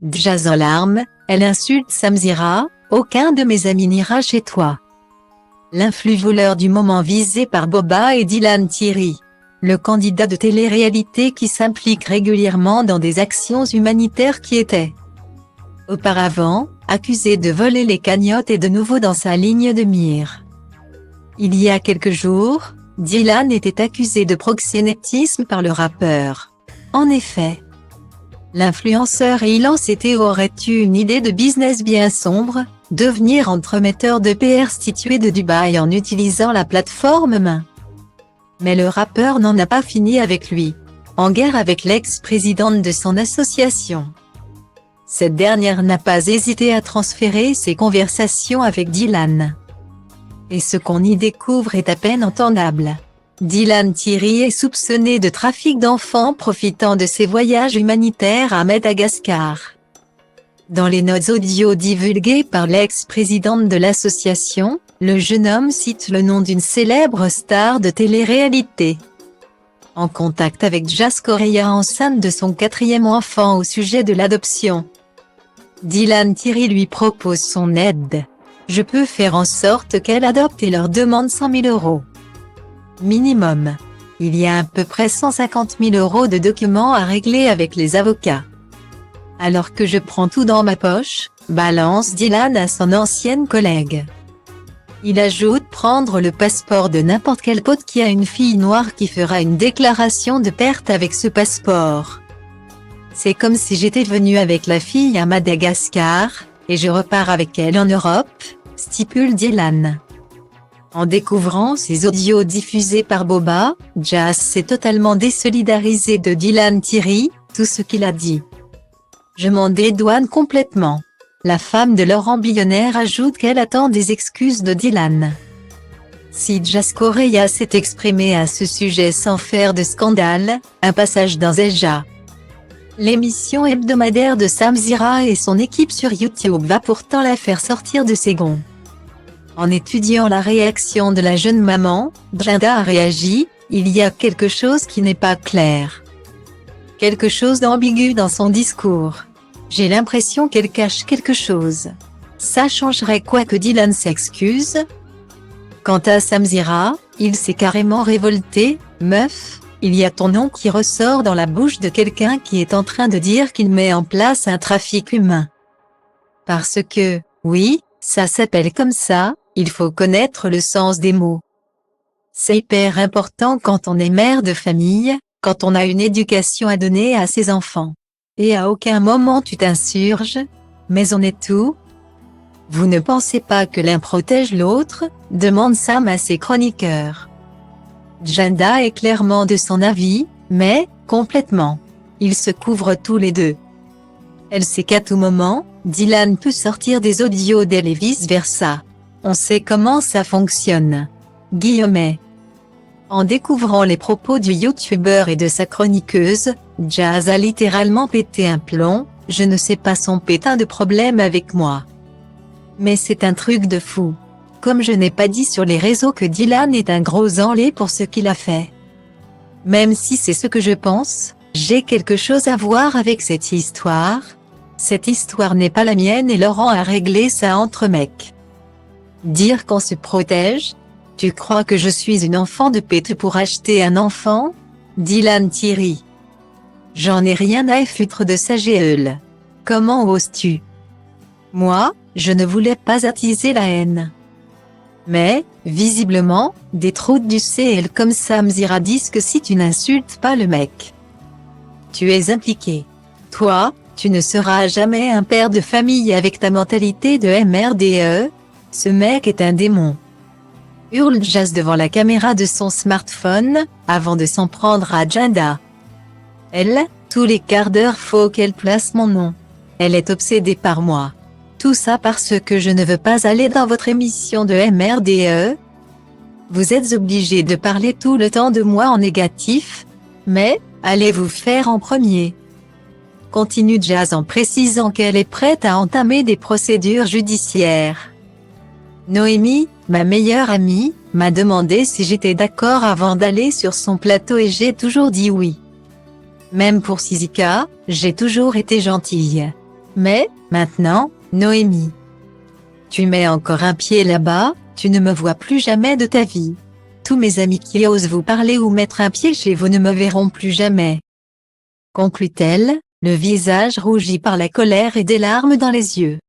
Jazz en larmes, elle insulte Samzira, aucun de mes amis n'ira chez toi. L'influvoleur du moment visé par Boba et Dylan Thierry. Le candidat de télé-réalité qui s'implique régulièrement dans des actions humanitaires qui était auparavant accusé de voler les cagnottes est de nouveau dans sa ligne de mire. Il y a quelques jours, Dylan était accusé de proxénétisme par le rappeur. En effet, l'influenceur Ilan Cité aurait eu une idée de business bien sombre, devenir entremetteur de PR situé de Dubaï en utilisant la plateforme Main. Mais le rappeur n'en a pas fini avec lui, en guerre avec l'ex-présidente de son association. Cette dernière n'a pas hésité à transférer ses conversations avec Dylan. Et ce qu'on y découvre est à peine entendable. Dylan Thierry est soupçonné de trafic d'enfants profitant de ses voyages humanitaires à Madagascar. Dans les notes audio divulguées par l'ex-présidente de l'association, le jeune homme cite le nom d'une célèbre star de télé-réalité. En contact avec Jazz Correia enceinte de son 4e enfant au sujet de l'adoption. Dylan Thierry lui propose son aide. Je peux faire en sorte qu'elle adopte et leur demande 100 000 €. Minimum. Il y a à peu près 150 000 € de documents à régler avec les avocats. Alors que je prends tout dans ma poche, balance Dylan à son ancienne collègue. Il ajoute prendre le passeport de n'importe quel pote qui a une fille noire qui fera une déclaration de perte avec ce passeport. C'est comme si j'étais venu avec la fille à Madagascar, et je repars avec elle en Europe, stipule Dylan. En découvrant ces audios diffusés par Boba, Jazz s'est totalement désolidarisé de Dylan Thierry, tout ce qu'il a dit. Je m'en dédouane complètement. La femme de Laurent Billonnaire ajoute qu'elle attend des excuses de Dylan. Si Jazz Correia s'est exprimé à ce sujet sans faire de scandale, un passage dans Zeja. L'émission hebdomadaire de Samzira et son équipe sur YouTube va pourtant la faire sortir de ses gonds. En étudiant la réaction de la jeune maman, Jada a réagi, il y a quelque chose qui n'est pas clair. Quelque chose d'ambigu dans son discours. J'ai l'impression qu'elle cache quelque chose. Ça changerait quoi que Dylan s'excuse? Quant à Samzira, il s'est carrément révolté, meuf, il y a ton nom qui ressort dans la bouche de quelqu'un qui est en train de dire qu'il met en place un trafic humain. Parce que, oui, ça s'appelle comme ça, il faut connaître le sens des mots. C'est hyper important quand on est mère de famille, quand on a une éducation à donner à ses enfants. Et à aucun moment tu t'insurges, mais on est tout. Vous ne pensez pas que l'un protège l'autre, demande Sam à ses chroniqueurs. Jada est clairement de son avis, mais, complètement. Ils se couvrent tous les deux. Elle sait qu'à tout moment, Dylan peut sortir des audios d'elle et vice-versa. On sait comment ça fonctionne. Guillemets. En découvrant les propos du youtubeur et de sa chroniqueuse, Jazz a littéralement pété un plomb, je ne sais pas son pétain de problème avec moi. Mais c'est un truc de fou. Comme je n'ai pas dit sur les réseaux que Dylan est un gros enlé pour ce qu'il a fait. Même si c'est ce que je pense, j'ai quelque chose à voir avec cette histoire. Cette histoire n'est pas la mienne et Laurent a réglé ça entre mecs. Dire qu'on se protège? Tu crois que je suis une enfant de pète pour acheter un enfant? Dylan Thierry. J'en ai rien à foutre de sa gueule. Comment oses-tu? Moi, je ne voulais pas attiser la haine. Mais, visiblement, des trous du CL comme Samzira disent que si tu n'insultes pas le mec, tu es impliqué. Toi, tu ne seras jamais un père de famille avec ta mentalité de MRDE. Ce mec est un démon. Hurle Jazz devant la caméra de son smartphone, avant de s'en prendre à Jada. Elle, tous les quarts d'heure faut qu'elle place mon nom. Elle est obsédée par moi. Tout ça parce que je ne veux pas aller dans votre émission de MRDE. Vous êtes obligé de parler tout le temps de moi en négatif, mais, allez vous faire en premier. Continue Jazz en précisant qu'elle est prête à entamer des procédures judiciaires. Noémie, ma meilleure amie, m'a demandé si j'étais d'accord avant d'aller sur son plateau et j'ai toujours dit oui. Même pour Sizika, j'ai toujours été gentille. Mais, maintenant, Noémie, tu mets encore un pied là-bas, tu ne me vois plus jamais de ta vie. Tous mes amis qui osent vous parler ou mettre un pied chez vous ne me verront plus jamais. Conclut-elle, le visage rougi par la colère et des larmes dans les yeux.